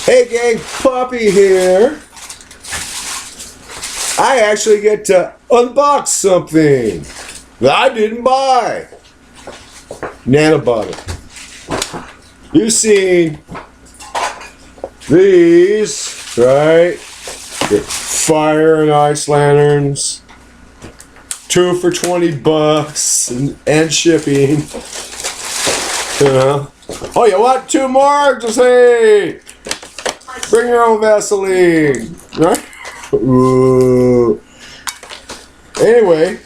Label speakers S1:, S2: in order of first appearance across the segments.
S1: Hey gang, Poppy here. I actually get to unbox something that I didn't buy. Nana bought it. You've seen these, right? The fire and ice lanterns. 2 for $20 and shipping. You know? Oh, you want 2 more? Just hey, bring your own Vaseline, right? Ooh. Anyway,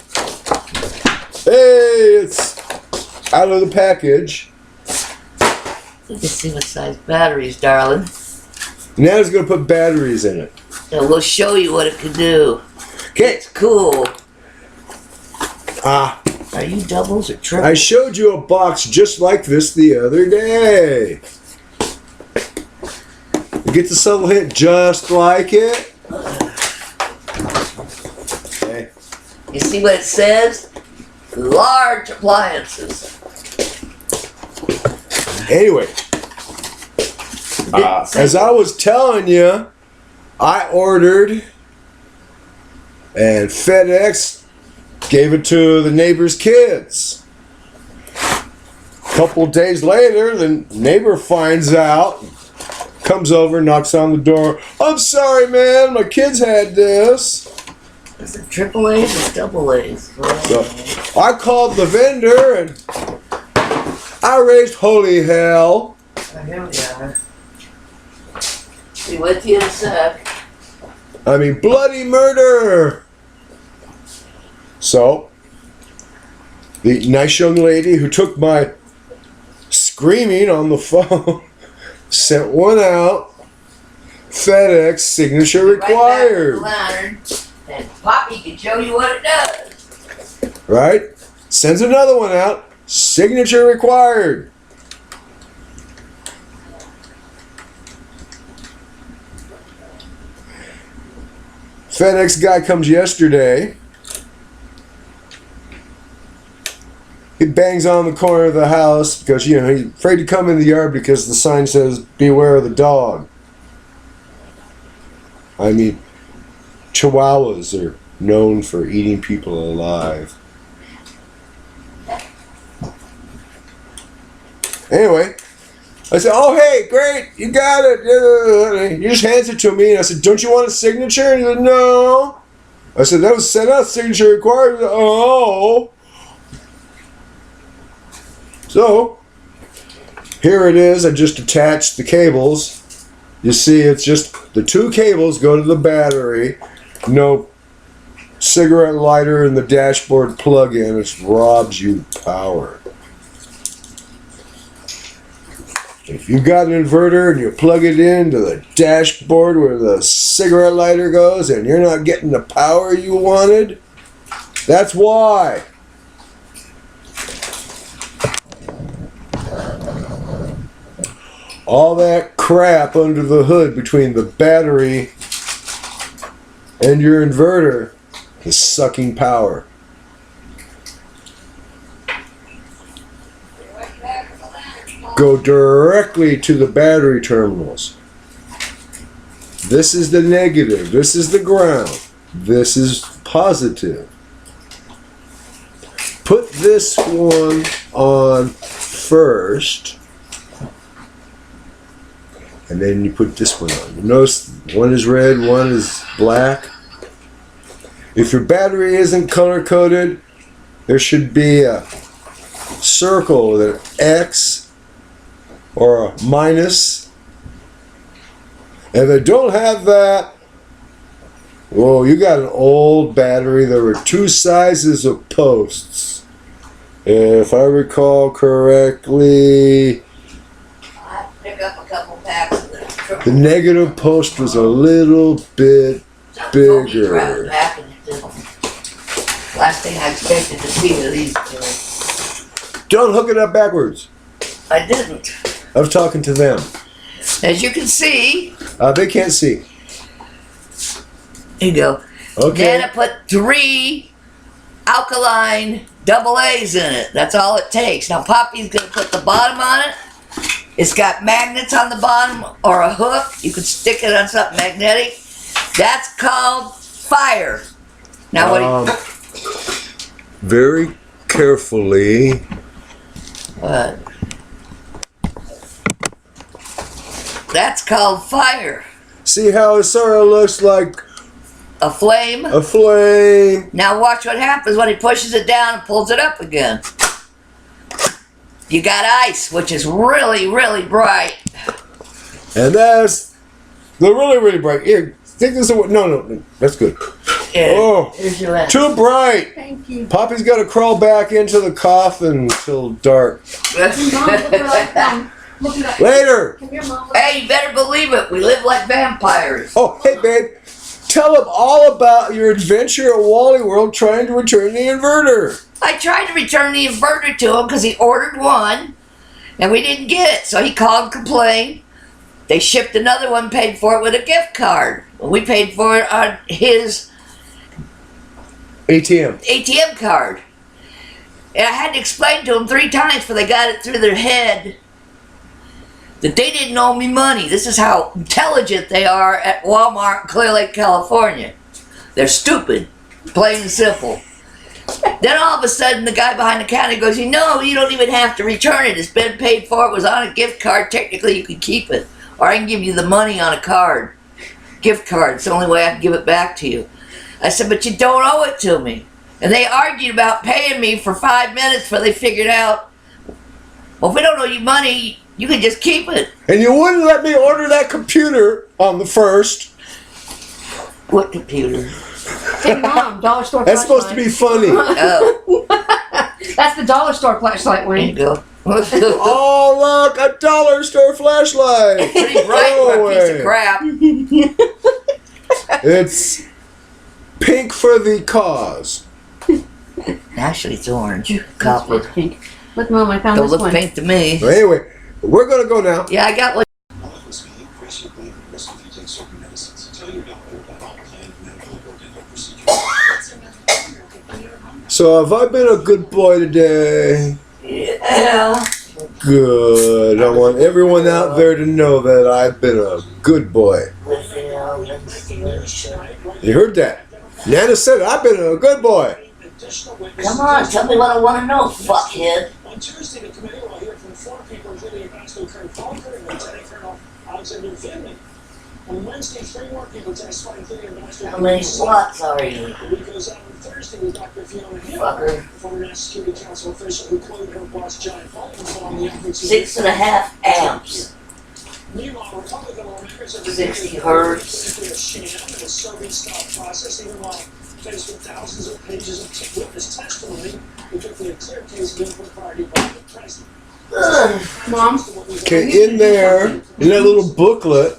S1: hey, it's out of the package.
S2: Let's see what size batteries, darling.
S1: Nana's gonna put batteries in it.
S2: And we'll show you what it can do.
S1: Okay.
S2: It's cool.
S1: Are
S2: you doubles or triples?
S1: I showed you a box just like this the other day. You get the subtle hint just like it. Okay.
S2: You see what it says? Large appliances.
S1: Anyway, as I was telling you, I ordered and FedEx gave it to the neighbor's kids. A couple days later, the neighbor finds out, comes over, knocks on the door. I'm sorry, man, my kids had this.
S2: Is it triple A's or double A's?
S1: So I called the vendor and I raised holy hell.
S2: Oh, here we are. Be with you in a sec.
S1: I mean, bloody murder. So, the nice young lady who took my screaming on the phone sent one out. FedEx signature required.
S2: Right back to the lantern, and Poppy can show you what it does.
S1: Right? Sends another one out. Signature required. FedEx guy comes yesterday. He bangs on the corner of the house because, you know, he's afraid to come in the yard because the sign says, beware of the dog. I mean, Chihuahuas are known for eating people alive. Anyway, I said, oh, hey, great, you got it. He just hands it to me, and I said, don't you want a signature? And he said, no. I said, that was sent out, signature required. Said, oh. So, here it is. I just attached the cables. You see, it's just the 2 cables go to the battery. No cigarette lighter in the dashboard plug-in. It robs you power. If you got an inverter and you plug it into the dashboard where the cigarette lighter goes and you're not getting the power you wanted, that's why. All that crap under the hood between the battery and your inverter is sucking power. Go directly to the battery terminals. This is the negative. This is the ground. This is positive. Put this one on first. And then you put this one on. You notice one is red, one is black. If your battery isn't color coded, there should be a circle with an X or a minus. And if they don't have that, whoa, you got an old battery. There were 2 sizes of posts. If I recall correctly,
S2: Pick up a couple packs of that.
S1: the negative post was a little bit bigger.
S2: Last thing I expected to see were these 2.
S1: Don't hook it up backwards.
S2: I didn't.
S1: I was talking to them.
S2: As you can see,
S1: They can't see.
S2: here you go.
S1: Okay.
S2: Then I put 3 alkaline double A's in it. That's all it takes. Now Poppy's going to put the bottom on it. It's got magnets on the bottom or a hook. You could stick it on something magnetic. That's called fire. Now what?
S1: Very carefully.
S2: What? That's called fire.
S1: See how it sort of looks like
S2: A flame.
S1: a flame.
S2: Now watch what happens when he pushes it down and pulls it up again. You got ice, which is really, really bright.
S1: And that's the really, really bright. Here, take this away. No, that's good.
S2: Yeah,
S1: Oh,
S2: here's your lens.
S1: too bright.
S3: Thank you.
S1: Poppy's got to crawl back into the coffin until dark.
S3: Mom, look it up. Look it up.
S1: Later.
S3: Come here, Mom.
S2: Hey, you better believe it. We live like vampires.
S1: Oh, hey, babe. Tell them all about your adventure at Wally World trying to return the inverter.
S2: I tried to return the inverter to him because he ordered one, and we didn't get it. So he called and complained. They shipped another one, paid for it with a gift card. We paid for it on his
S1: ATM
S2: card. And I had to explain to them 3 times before they got it through their head that they didn't owe me money. This is how intelligent they are at Walmart in Clear Lake, California. They're stupid, plain and simple. Then all of a sudden the guy behind the counter goes, you know, you don't even have to return it. It's been paid for. It was on a gift card. Technically you can keep it. Or I can give you the money on a card. Gift card. It's the only way I can give it back to you. I said, but you don't owe it to me. And they argued about paying me for 5 minutes before they figured out, well, if we don't owe you money, you can just keep it.
S1: And you wouldn't let me order that computer on the 1st.
S2: What computer?
S3: Hey, Mom, dollar store
S1: That's supposed to be funny.
S2: Oh,
S3: That's the dollar store flashlight,
S2: there you
S3: Wayne.
S2: go.
S1: Oh, look, a dollar store flashlight.
S2: Pretty bright for a piece of crap.
S1: It's pink for the cause.
S2: Actually, it's orange. Copper.
S3: It's pink. Look, Mom, I found
S2: Don't
S3: this
S2: look
S3: one.
S2: pink to me.
S1: So anyway, we're going to go now.
S2: Yeah, I got one.
S1: So have I been a good boy today?
S2: Yeah.
S1: Good. I want everyone out there to know that I've been a good boy. You heard that? Nana said I've been a good boy.
S2: Come on, tell me what I want to know, fuckhead.
S4: On Tuesday, the committee will hear from 4 people, including Ambassador Kurt Volker and Lieutenant Colonel Alexander Finley. On Wednesday, 3 more people testified, including Ambassador.
S2: How many watts are you?
S4: The week goes on Thursday with Dr. Fiona Hill,
S2: Fucker.
S4: a former National Security Council official who quoted her boss John Bolton on the efforts of
S2: 6.5 amps.
S4: Meanwhile, Republican lawmakers have
S2: 60 hertz.
S4: into a sham and a Soviet-style process, even while faced with thousands of pages of witness testimony, particularly a clear case of input priority by the president.
S3: Mom,
S1: Okay, in there, in that little booklet,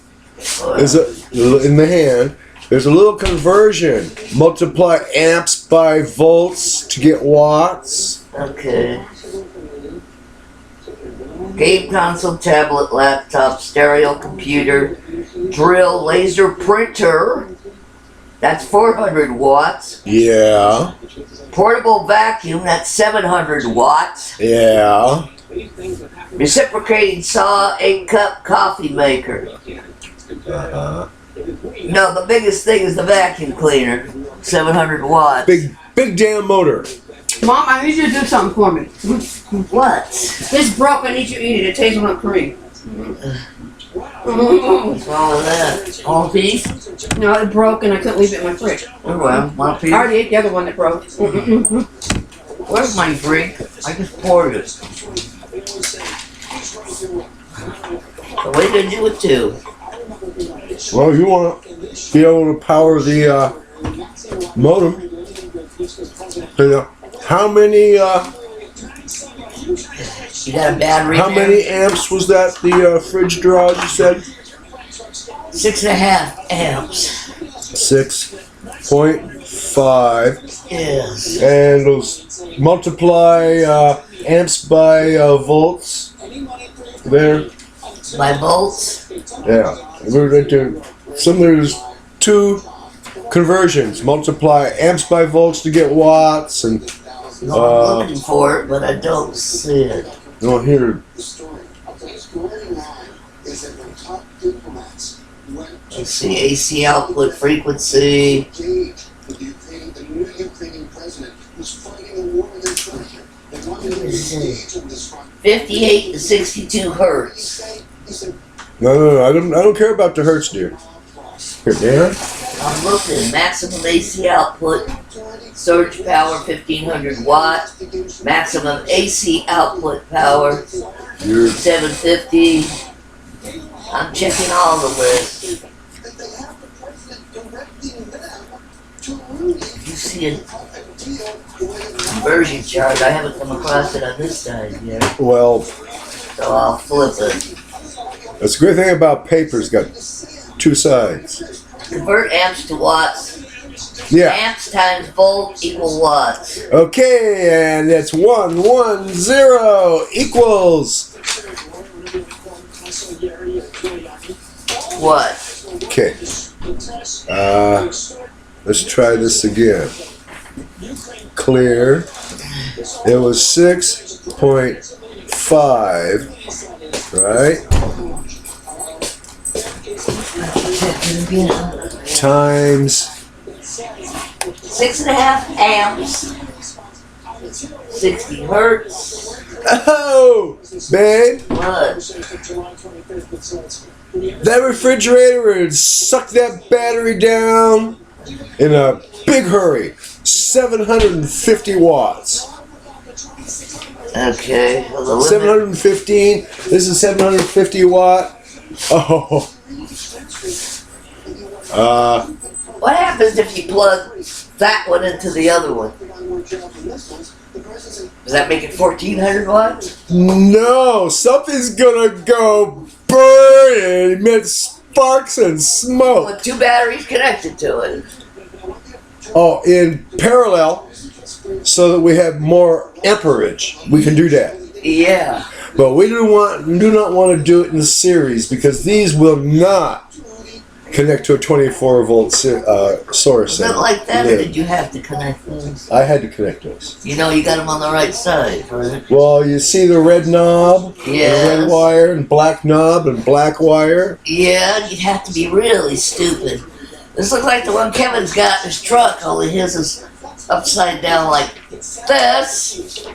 S1: is in the hand, there's a little conversion. Multiply amps by volts to get watts.
S2: Okay. Game console, tablet, laptop, stereo computer, drill, laser printer. That's 400 watts.
S1: Yeah,
S2: Portable vacuum, that's 700 watts.
S1: yeah.
S2: Reciprocating saw, 8-cup coffee maker.
S1: Uh-huh.
S2: No, the biggest thing is the vacuum cleaner, 700 watts.
S1: Big damn motor.
S3: Mom, I need you to do something for me.
S2: What?
S3: This broke. I need you to eat it. It tastes like cream.
S2: What's wrong with that? All piece?
S3: No, it broke and I couldn't leave it in my fridge.
S2: Oh well, one
S3: I
S2: piece.
S3: already ate the other one that broke.
S2: Where's my drink? I just poured it. So what are you gonna do with 2?
S1: Well, you want to be able to power the modem. So, how many
S2: You got a battery
S1: how
S2: there?
S1: many amps was that? The fridge draws you said?
S2: 6.5 amps.
S1: 6.5.
S2: Yes.
S1: And those multiply amps by volts there.
S2: My volts.
S1: Yeah, we're going to there's 2 conversions. Multiply amps by volts to get watts, and
S2: No, I'm looking for it, but I don't see it.
S1: no here.
S2: Let's see, AC output frequency. 58 to 62 hertz.
S1: No. I don't care about the hertz, dear. Here, Dan.
S2: I'm looking. Maximum AC output. Surge power 1500 watt. Maximum AC output power
S1: You're
S2: 750. I'm checking all the lists. You see a conversion chart? I haven't come across it on this side yet,
S1: well.
S2: so I'll flip it.
S1: That's a great thing about paper. It's got two sides.
S2: Convert amps to watts.
S1: Yeah.
S2: Amps times volt equal watts.
S1: Okay, and it's 110 equals.
S2: What?
S1: Okay. Let's try this again. Clear. It was 6.5, right? Times
S2: 6.5 amps. 60 hertz.
S1: oh, babe,
S2: What?
S1: that refrigerator would suck that battery down in a big hurry. 750 watts.
S2: Okay. Well, the limit.
S1: 715. This is 750 watt. Oh.
S2: What happens if you plug that one into the other one? Does that make it 1400 watts?
S1: No, something's gonna go burn and emit sparks and smoke.
S2: With two batteries connected to it.
S1: Oh, in parallel, so that we have more amperage. We can do that.
S2: Yeah.
S1: But we do not want to do it in series because these will not connect to a 24 volt source.
S2: Is it like that, or did you have to connect those?
S1: I had to connect those.
S2: You know, you got them on the right side, right?
S1: Well, you see the red knob, and the
S2: Yes.
S1: red wire, and black knob, and black wire.
S2: Yeah, you'd have to be really stupid. This looks like the one Kevin's got in his truck, only his is upside down like this,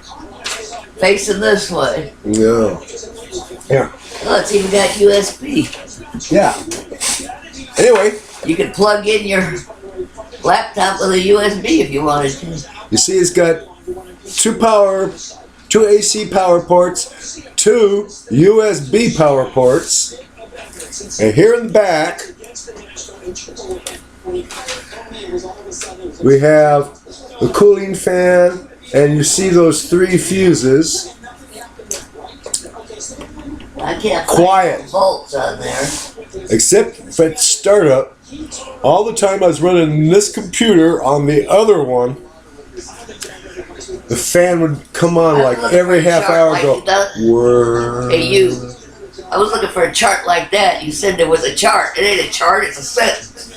S2: facing this way.
S1: No. Yeah.
S2: Oh, it's even got USB.
S1: Yeah. Anyway,
S2: You could plug in your laptop with a USB if you wanted to.
S1: you see it's got two AC power ports, two USB power ports, and here in the back we have the cooling fan, and you see those three fuses.
S2: I can't
S1: Quiet.
S2: find volts on there.
S1: Except at startup, all the time I was running this computer on the other one, the fan would come on like every half hour and go, whirr.
S2: Hey, you. I was looking for a chart like that. You said there was a chart. It ain't a chart, it's a sentence.